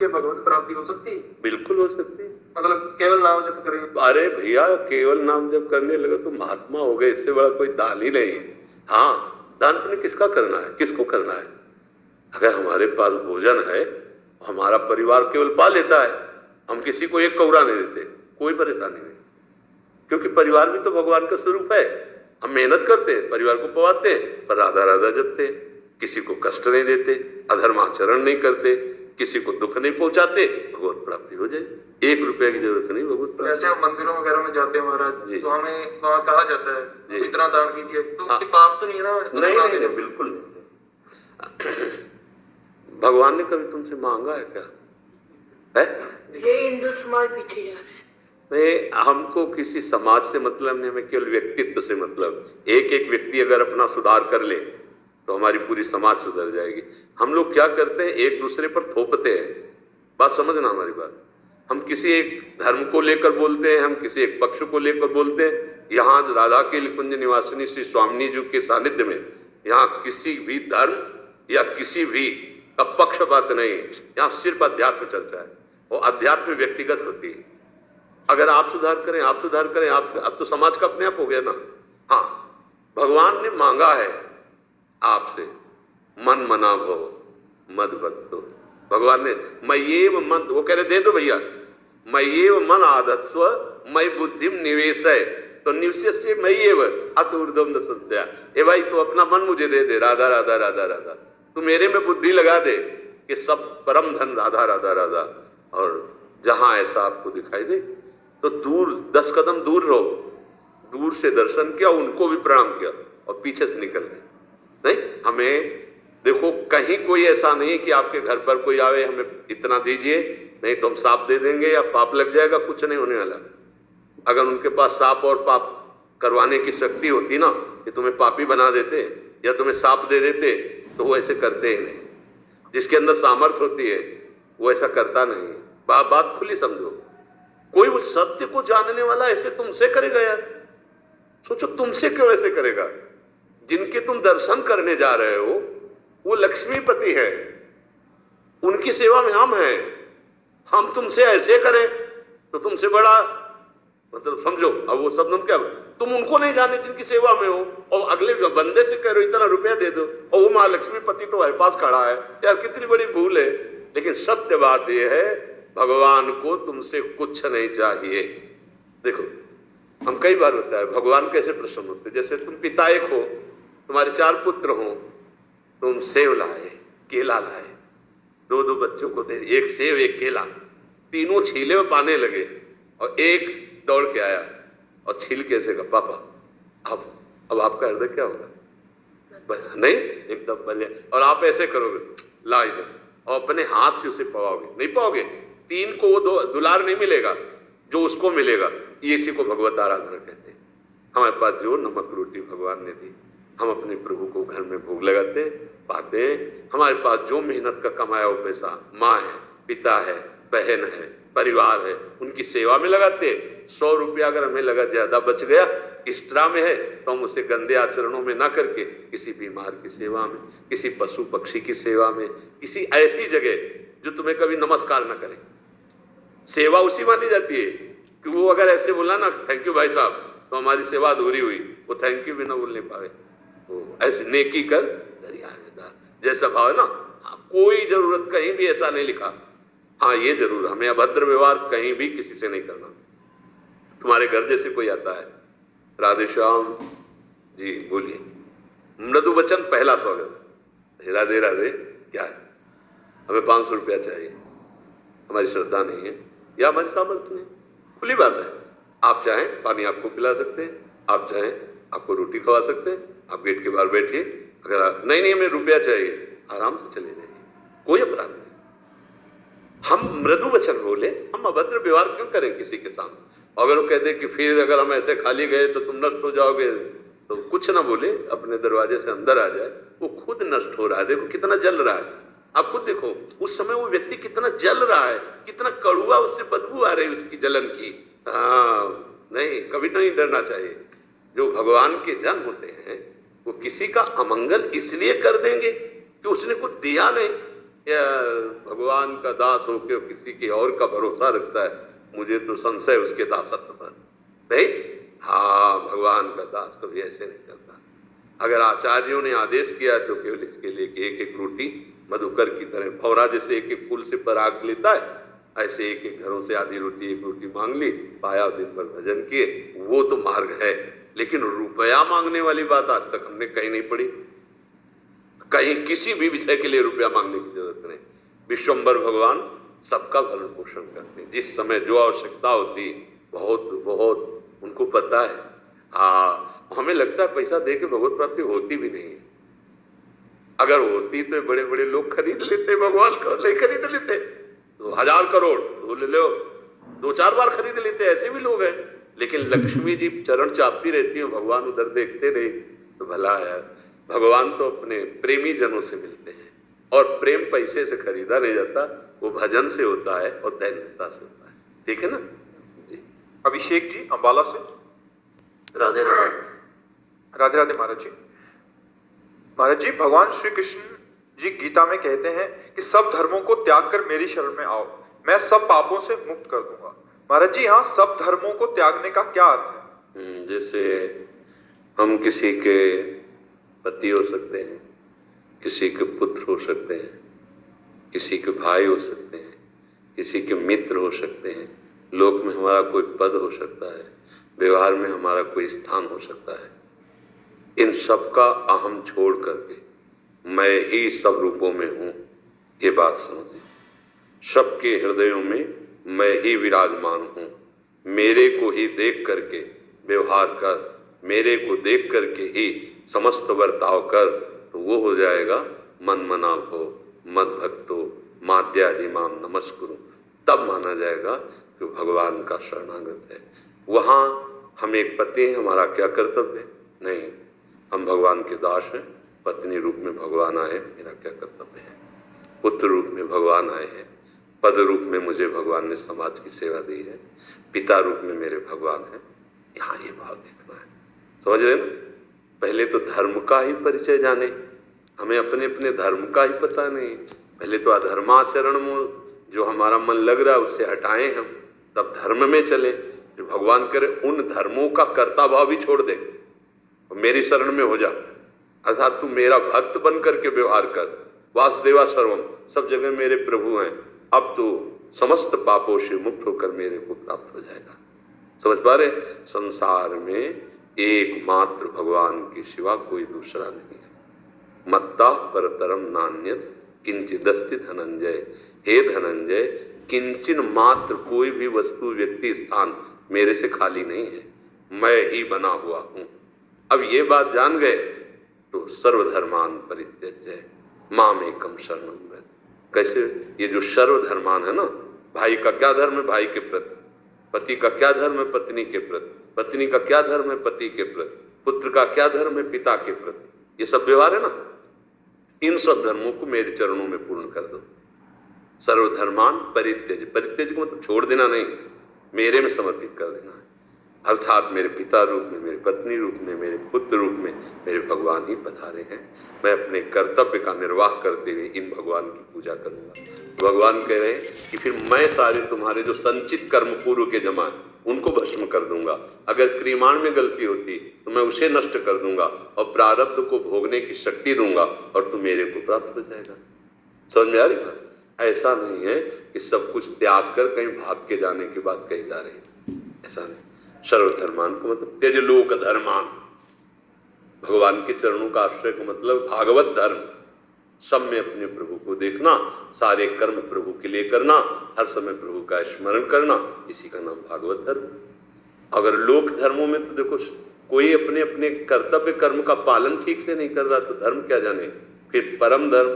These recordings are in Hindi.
क्या भगवत प्राप्ति हो सकती है? बिल्कुल हो सकती है। मतलब केवल नाम जप करें? अरे भैया, केवल नाम जप करने लगे तो महात्मा हो गए, इससे बड़ा कोई दान ही नहीं है। हाँ, दान पुण्य किसका करना है, किसको करना है? अगर हमारे पास भोजन है, हमारा परिवार केवल पा लेता है, हम किसी को एक कौड़ा नहीं देते, कोई परेशानी नहीं, क्योंकि परिवार भी तो भगवान का स्वरूप है। हम मेहनत करते हैं, परिवार को पवाते हैं, पर राधा राधा जपते हैं, किसी को कष्ट नहीं देते, अधर्माचरण नहीं करते, किसी को दुख नहीं पहुंचाते, भगवत प्राप्ति हो जाए। 1 रुपए की जरूरत नहीं भगवत प्राप्ति। वैसे हम मंदिरों वगैरह में जाते हैं महाराज जी। तो हमें वहाँ कहा जाता है जी। इतना दान कीजिए, तो हाँ। पाप तो नहीं है ना? नहीं, बिल्कुल नहीं। भगवान ने कभी तुमसे मांगा है क्या? है? ये हिंदू समाज पीछे जा रहा है। नहीं, हमको किसी समाज से मतलब नहीं, हमें केवल व्यक्तित्व से मतलब। एक एक व्यक्ति अगर अपना सुधार कर ले तो हमारी पूरी समाज सुधर जाएगी। हम लोग क्या करते हैं, एक दूसरे पर थोपते हैं। बात समझना हमारी बात। हम किसी एक धर्म को लेकर बोलते हैं, हम किसी एक पक्ष को लेकर बोलते हैं। यहाँ राधा के कुंज निवासिनी श्री स्वामिनी जी के सानिध्य में यहाँ किसी भी धर्म या किसी भी का पक्षपात नहीं, यहाँ सिर्फ अध्यात्म चर्चा है। और अध्यात्म व्यक्तिगत होती है। अगर आप सुधार करें, आप सुधार करें, आप अब तो समाज का अपने आप हो गया ना। हाँ, भगवान ने मांगा है आपसे, मन मना भव मद भक्तो। भगवान ने मय्येव मन, वो कह रहे दे दो भैया, मय्येव मन आधत्स्व मयि बुद्धिम निवेशय, तो निवेश्य मय्येव अत ऊर्ध्वं न संशया। ए भाई, तू अपना मन मुझे दे दे, राधा राधा राधा राधा, तू मेरे में बुद्धि लगा दे कि सब परम धन राधा राधा राधा। और जहां ऐसा आपको दिखाई दे तो दूर 10 कदम दूर रहो, दूर से दर्शन किया, उनको भी प्रणाम किया और पीछे से निकल गए। नहीं, हमें देखो, कहीं कोई ऐसा नहीं कि आपके घर पर कोई आवे हमें इतना दीजिए, नहीं तो हम सांप दे देंगे या पाप लग जाएगा, कुछ नहीं होने वाला। अगर उनके पास सांप और पाप करवाने की शक्ति होती ना, कि तुम्हें पापी बना देते या तुम्हें सांप दे देते, तो वो ऐसे करते ही नहीं। जिसके अंदर सामर्थ्य होती है वो ऐसा करता नहीं। बात खुली समझो। कोई उस सत्य को जानने वाला ऐसे तुमसे करेगा यार? सोचो, तुमसे क्यों ऐसे करेगा? जिनके तुम दर्शन करने जा रहे हो वो लक्ष्मीपति है, उनकी सेवा में हम हैं। हम तुमसे ऐसे करें तो तुमसे बड़ा मतलब समझो। अब वो शब्द हम क्या, तुम उनको नहीं जाने जिनकी सेवा में हो, और अगले बंदे से कह रहे हो इतना रुपया दे दो, और वो महालक्ष्मीपति तो हमारे पास खड़ा है। यार कितनी बड़ी भूल है। लेकिन सत्य बात यह है, भगवान को तुमसे कुछ नहीं चाहिए। देखो, हम कई बार होता है भगवान कैसे प्रसन्न होते, जैसे तुम पिता एक हो, तुम्हारे 4 पुत्र हो, तुम सेव लाए, केला लाए, 2-2 बच्चों को दे, एक सेव एक केला, तीनों छीले में पाने लगे, और एक दौड़ के आया और छील के ऐसे कहा पापा अब आपका हृदय क्या होगा? नहीं, एकदम बलिया। और आप ऐसे करोगे, ला इधर, और अपने हाथ से उसे पवाओगे, नहीं पाओगे। 3 को वो दुलार नहीं मिलेगा जो उसको मिलेगा। ये इसी को भगवत आराधना कहते हैं। हमारे पास जो नमक रोटी भगवान ने दी, हम अपने प्रभु को घर में भोग लगाते हैं, पाते हैं। हमारे पास जो मेहनत का कमाया वो पैसा, माँ है, पिता है, बहन है, परिवार है, उनकी सेवा में लगाते हैं। 100 रुपया अगर हमें लगा ज्यादा बच गया, एक्स्ट्रा में है, तो हम उसे गंदे आचरणों में ना करके किसी बीमार की सेवा में, किसी पशु पक्षी की सेवा में, किसी ऐसी जगह जो तुम्हें कभी नमस्कार ना करे, सेवा उसी मानी जाती है। कि वो अगर ऐसे बोला ना थैंक यू भाई साहब, तो हमारी सेवा अधूरी हुई। वो थैंक यू भी ना बोल नहीं पावे। वो ऐसे नेकी कर दरिया में, जैसा भाव है ना। कोई जरूरत कहीं भी ऐसा नहीं लिखा। हाँ, ये जरूर, हमें अभद्र व्यवहार कहीं भी किसी से नहीं करना। तुम्हारे घर जैसे कोई आता है, राधे श्याम जी बोलिए, मृदु वचन पहला स्वागत, राधे राधे, क्या है, हमें 500 रुपया चाहिए, हमारी श्रद्धा नहीं है या हमारी सामर्थ्य नहीं, खुली बात है। आप चाहें पानी आपको पिला सकते हैं, आप चाहें आपको रोटी खवा सकते हैं, आप गेट के बाहर बैठिए। अगर नहीं हमें रुपया चाहिए, आराम से चले जाइए, कोई अपराध नहीं। हम मृदु वचन बोले, हम अभद्र व्यवहार क्यों करें किसी के सामने? अगर वो कहते कि फिर अगर हम ऐसे खाली गए तो तुम नष्ट हो जाओगे, तो कुछ ना बोले, अपने दरवाजे से अंदर आ जाए। वो खुद नष्ट हो रहा है, देखो कितना जल रहा है। आप खुद देखो उस समय वो व्यक्ति कितना जल रहा है, कितना कड़ुआ उससे बदबू आ रही है उसकी जलन की। हाँ, नहीं, कभी नहीं डरना चाहिए। जो भगवान के जन होते हैं वो किसी का अमंगल इसलिए कर देंगे कि उसने कुछ दिया नहीं। यार भगवान का दास होकर किसी के और का भरोसा रखता है, मुझे तो संशय उसके दासत्व पर। भाई हाँ, भगवान का दास कभी ऐसे नहीं करता। अगर आचार्यों ने आदेश किया तो केवल इसके लिए कि एक एक रोटी मधुकर की तरह, भौरा जैसे एक एक फूल से पराग लेता है, ऐसे एक एक घरों से आधी रोटी एक रोटी मांग ली, पाया, दिन भर भजन किए, वो तो मार्ग है। लेकिन रुपया मांगने वाली बात आज तक हमने कहीं नहीं पढ़ी। कहीं किसी भी विषय के लिए रुपया मांगने की जरूरत नहीं। विश्वम्भर भगवान सबका भरण पोषण करते हैं, जिस समय जो आवश्यकता होती बहुत बहुत उनको पता है। हाँ, हमें लगता है पैसा दे के भगवत प्राप्ति होती भी नहीं है। अगर होती तो बड़े बड़े लोग खरीद लेते भगवान को, नहीं खरीद लेते तो 1000 करोड़ तो ले लो, 2-4 बार खरीद लेते, ऐसे भी लोग हैं। लेकिन लक्ष्मी जी चरण चापती रहती है, भगवान उधर देखते रहे तो भला है। भगवान तो अपने प्रेमी जनों से मिलते हैं, और प्रेम पैसे से खरीदा नहीं जाता, वो भजन से होता है और दैन्यता से होता है। ठीक है ना जी। अभिषेक जी अंबाला से। राधे राधे। राधे राधे महाराज जी। महाराज जी, भगवान श्री कृष्ण जी गीता में कहते हैं कि सब धर्मों को त्याग कर मेरी शरण में आओ, मैं सब पापों से मुक्त कर दूंगा। महाराज जी, यहाँ सब धर्मों को त्यागने का क्या अर्थ है? जैसे हम किसी के पति हो सकते हैं, किसी के पुत्र हो सकते हैं, किसी के भाई हो सकते हैं, किसी के मित्र हो सकते हैं, लोक में हमारा कोई पद हो सकता है, व्यवहार में हमारा कोई स्थान हो सकता है। इन सब का अहम छोड़ करके मैं ही सब रूपों में हूँ, ये बात समझिए। सबके हृदयों में मैं ही विराजमान हूँ। मेरे को ही देख करके व्यवहार कर, मेरे को देख करके ही समस्त बर्ताव कर, तो वो हो जाएगा मन मना भो मद भक्तो माद्याजिमाम नमस्कुरु। तब माना जाएगा कि भगवान का शरणागत है। वहाँ हम एक पति हैं, हमारा क्या कर्तव्य है? नहीं, हम भगवान के दास हैं। पत्नी रूप में भगवान आए, मेरा क्या कर्तव्य है? पुत्र रूप में भगवान आए हैं, पद रूप में मुझे भगवान ने समाज की सेवा दी है, पिता रूप में मेरे भगवान है। यहाँ ये भाव देखना है, समझ रहे ना? पहले तो धर्म का ही परिचय जाने, हमें अपने अपने धर्म का ही पता नहीं। पहले तो अधर्माचरण में जो हमारा मन लग रहा है उससे हटाएं हम, तब धर्म में चले। फिर भगवान करे उन धर्मों का कर्ता भाव भी छोड़ दे और मेरी शरण में हो जा, अर्थात तू मेरा भक्त बन करके व्यवहार कर। वासुदेवा सर्वम, सब जगह मेरे प्रभु हैं। अब तो समस्त पापों से मुक्त होकर मेरे को प्राप्त हो जाएगा। समझ पा रहे? संसार में एकमात्र भगवान के सिवा कोई दूसरा नहीं है। मत्ता परतरम नान्यत किंचिदस्ति धनंजय। हे धनंजय, किंचन मात्र कोई भी वस्तु व्यक्ति स्थान मेरे से खाली नहीं है, मैं ही बना हुआ हूं। अब ये बात जान गए तो सर्वधर्मान परित्यज्य मामेकम शरणं व्रज। कैसे? ये जो सर्वधर्मान है ना, भाई का क्या धर्म है भाई के प्रति, पति का क्या धर्म है पत्नी के प्रति, पत्नी का क्या धर्म है पति के प्रति, पुत्र का क्या धर्म है पिता के प्रति, ये सब व्यवहार है ना। इन सब धर्मों को मेरे चरणों में पूर्ण कर दो। सर्वधर्मान परित्यज, परित्यज को मतलब छोड़ देना नहीं, मेरे में समर्पित कर देना है। अर्थात मेरे पिता रूप में, मेरे पत्नी रूप में, मेरे पुत्र रूप में मेरे भगवान ही पधारे हैं। मैं अपने कर्तव्य का निर्वाह करते हुए इन भगवान की पूजा करूंगा। भगवान कह रहे हैं कि फिर मैं सारे तुम्हारे जो संचित कर्म पूर्व के जमा उनको भस्म कर दूंगा। अगर क्रियमाण में गलती होती तो मैं उसे नष्ट कर दूंगा और प्रारब्ध को भोगने की शक्ति दूंगा और तू मेरे को प्राप्त हो जाएगा। समझ में आ रही बात? ऐसा नहीं है कि सब कुछ त्याग कर कहीं भाग के जाने की बात कही जा रही है, ऐसा नहीं। सर्वधर्मान को मतलब त्यज लोक धर्मान, भगवान के चरणों का आश्रय को मतलब भागवत धर्म। सब में अपने प्रभु को देखना, सारे कर्म प्रभु के लिए करना, हर समय प्रभु का स्मरण करना, इसी का नाम भागवत धर्म। अगर लोक धर्मों में तो देखो कोई अपने अपने कर्तव्य कर्म का पालन ठीक से नहीं कर रहा तो धर्म क्या जाने। फिर परम धर्म,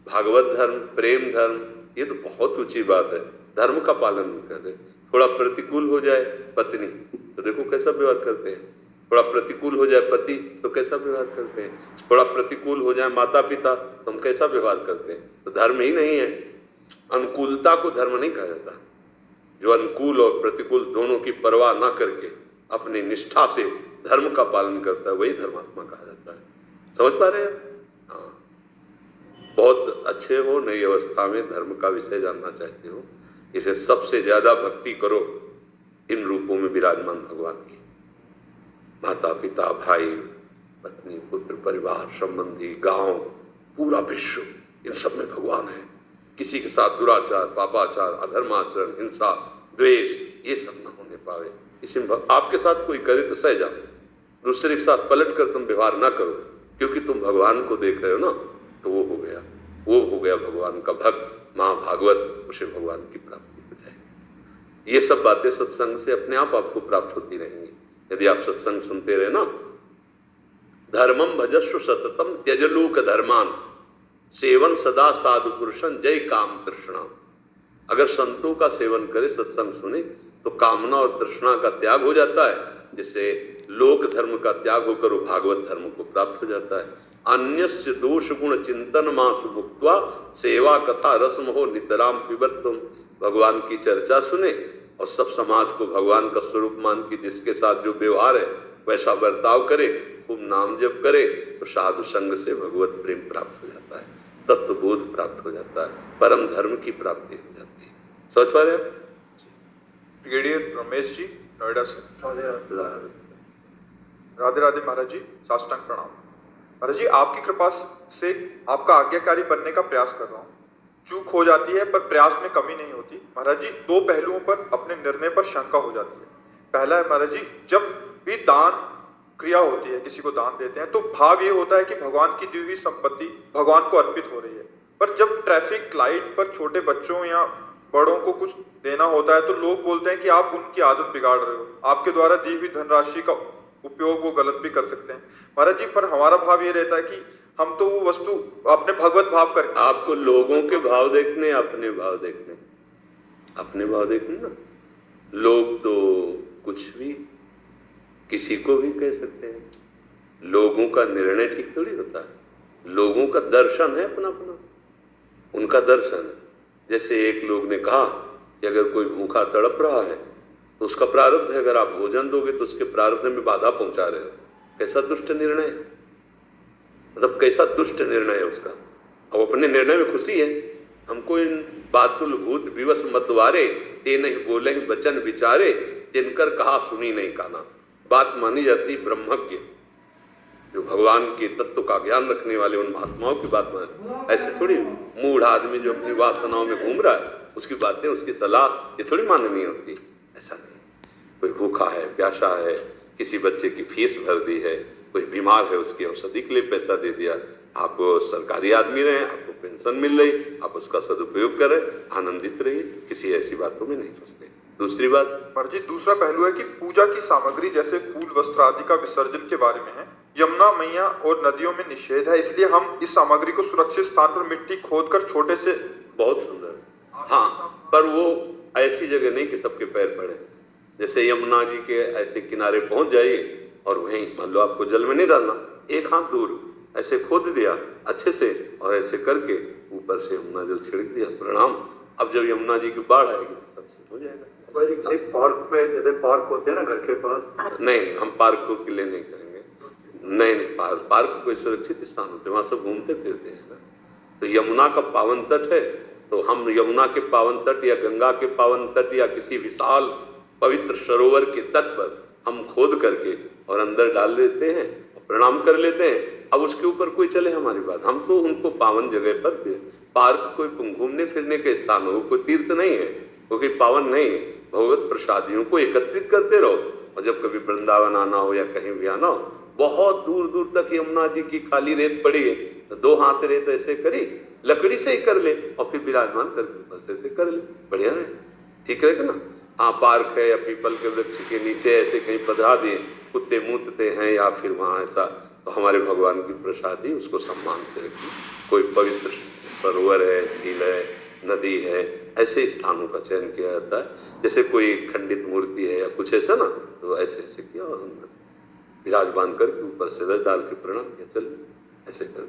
भागवत धर्म, प्रेम धर्म, ये तो बहुत ऊंची बात है। धर्म का पालन नहीं कर रहे। थोड़ा प्रतिकूल हो जाए पत्नी तो देखो कैसा व्यवहार करते हैं, थोड़ा प्रतिकूल हो जाए पति तो कैसा व्यवहार करते हैं, थोड़ा प्रतिकूल हो जाए माता पिता तो हम कैसा व्यवहार करते हैं। तो धर्म ही नहीं है। अनुकूलता को धर्म नहीं कहा जाता। जो अनुकूल और प्रतिकूल दोनों की परवाह ना करके अपनी निष्ठा से धर्म का पालन करता है वही धर्मात्मा कहा जाता है। समझ पा रहे हैं? हाँ। बहुत अच्छे हो, नई अवस्था में धर्म का विषय जानना चाहते हो, इसे सबसे ज्यादा भक्ति करो इन रूपों में विराजमान भगवान की। माता पिता, भाई पत्नी, पुत्र, परिवार, संबंधी, गांव, पूरा विश्व, इन सब में भगवान है। किसी के साथ दुराचार, पापाचार, अधर्माचरण, हिंसा, द्वेष, ये सब न होने पावे। इसमें आपके साथ कोई करे तो सह जाओ, दूसरे के साथ पलट कर तुम व्यवहार ना करो, क्योंकि तुम भगवान को देख रहे हो ना, तो वो हो गया भगवान का भक्त, महाभागवत, उसे भगवान की प्राप्ति हो जाएगी। ये सब बातें सत्संग से अपने आप आपको प्राप्त होती रहेंगी यदि आप सत्संग सुनते रहे ना। धर्मम भजस्व सततम त्यजलोक धर्मान सेवन सदा साधु पुरुषन जय काम तृष्णा। अगर संतों का सेवन करे, सत्संग सुने, तो कामना और तृष्णा का त्याग हो जाता है, जिससे लोक धर्म का त्याग होकर वो भागवत धर्म को प्राप्त हो जाता है। अन्यस्य दोष गुण चिंतन मासु भुक्त्वा सेवा कथा रसम हो नितराम पिबत। तुम भगवान की चर्चा सुने और सब समाज को भगवान का स्वरूप मान के जिसके साथ जो व्यवहार है वैसा बर्ताव करे, खूब नाम जप करे, तो साधु संग से भगवत प्रेम प्राप्त हो जाता है, तत्व बोध प्राप्त हो जाता है, परम धर्म की प्राप्ति हो जाती है। समझ पा रहे हैं? ब्रिगेडियर रमेश जी, नोएडा से। राधे राधे महाराज जी, साष्टांग प्रणाम। महाराज जी, आपकी कृपा से आपका आज्ञाकारी बनने का प्रयास कर रहा हूँ। चूक हो जाती है पर प्रयास में कमी नहीं होती। महाराज जी, दो पहलुओं पर अपने निर्णय पर शंका हो जाती है। पहला है महाराज जी, जब भी दान क्रिया होती है, किसी को दान देते हैं, तो भाव ये होता है कि भगवान की दी हुई संपत्ति भगवान को अर्पित हो रही है। पर जब ट्रैफिक लाइट पर छोटे बच्चों या बड़ों को कुछ देना होता है, तो लोग बोलते हैं कि आप उनकी आदत बिगाड़ रहे हो, आपके द्वारा दी हुई धनराशि का उपयोग वो गलत भी कर सकते हैं। महाराज जी, पर हमारा भाव ये रहता है कि हम तो वो वस्तु अपने भगवत भाव करें। आपको लोगों के भाव देखने, अपने भाव देखने, अपने भाव देखने ना। लोग तो कुछ भी किसी को भी कह सकते हैं, लोगों का निर्णय ठीक थोड़ी होता है। लोगों का दर्शन है अपना अपना, उनका दर्शन है। जैसे एक लोग ने कहा कि अगर कोई भूखा तड़प रहा है तो उसका प्रारब्ध है, अगर आप भोजन दोगे तो उसके प्रारब्ध में बाधा पहुंचा रहे हो। कैसा दुष्ट निर्णय है, मतलब कैसा दुष्ट निर्णय है उसका। अब अपने निर्णय में खुशी है। हमको इन बातुल भूत विवश मतवारे, ते नहीं बोले वचन विचारे, जिनकर कहा सुनी नहीं काना। बात मानी जाती ब्रह्मज्ञ, जो भगवान के तत्व का ज्ञान रखने वाले उन महात्माओं की बात मान। ऐसे थोड़ी मूढ़ आदमी जो अपनी वासनाओं में घूम रहा है, उसकी बातें, उसकी सलाह ये थोड़ी माननी होती। ऐसा नहीं। कोई भूखा है, प्यासा है, किसी बच्चे की फीस भर दी है, कोई बीमार है, उसकी औषधि के लिए पैसा दे दिया। आप सरकारी आदमी रहे, आपको पेंशन मिल रही, आप उसका सदुपयोग करें, आनंदित रहिए, किसी ऐसी बातों में नहीं फंसते। दूसरी बात महाराज जी, दूसरा पहलू है कि पूजा की सामग्री जैसे फूल वस्त्र आदि का विसर्जन के बारे में है। यमुना मैया और नदियों में निषेध है, इसलिए हम इस सामग्री को सुरक्षित स्थान पर मिट्टी खोदकर छोटे से। बहुत सुंदर, हाँ, पर वो ऐसी जगह नहीं कि सबके पैर पड़े। जैसे यमुना जी के ऐसे किनारे पहुंच जाइए और वहीं मान लो आपको जल में नहीं डालना, एक हाथ दूर ऐसे खोद दिया अच्छे से और ऐसे करके ऊपर से यमुना जल छिड़क दिया, प्रणाम। अब जब यमुना जी की बाढ़ आएगी तो सबसे हो जाएगा। पार्क में जैसे पार्क होते हैं ना घर के पास, नहीं, हम पार्क के लिए नहीं करेंगे। नहीं, पार्क कोई सुरक्षित स्थान होते हैं, वहां सब घूमते फिरते हैं ना। तो यमुना का पावन तट है, तो हम यमुना के पावन तट या गंगा के पावन तट या किसी विशाल पवित्र सरोवर के तट पर हम खोद करके और अंदर डाल देते हैं और प्रणाम कर लेते हैं। अब उसके ऊपर कोई चले हमारी बात, हम तो उनको पावन जगह पर दे। पार्क कोई घूमने फिरने के स्थान हो, कोई तीर्थ नहीं है, कोई पावन नहीं है। भगवत प्रसादियों को एकत्रित करते रहो, और जब कभी वृंदावन आना हो या कहीं भी आना हो, बहुत दूर दूर तक यमुना जी की खाली रेत पड़ी है, तो 2 हाथ रेत ऐसे करी, लकड़ी से ही कर ले और फिर विराजमान करके बस ऐसे कर ले, बढ़िया है, ठीक रहेगा ना। हाँ, पार्क है या पीपल के वृक्ष के नीचे ऐसे कहीं पधरा दिए, कुत्ते मूतते हैं या फिर वहाँ ऐसा, तो हमारे भगवान की प्रसादी उसको सम्मान से रखिए। कोई पवित्र सरोवर है, झील है, नदी है, ऐसे स्थानों का चयन किया जाता है। जैसे कोई खंडित मूर्ति है या कुछ ऐसा ना, तो ऐसे ऐसे किया और विराजमान करके ऊपर से रस डाल के प्रणाम किया, चल ऐसे कर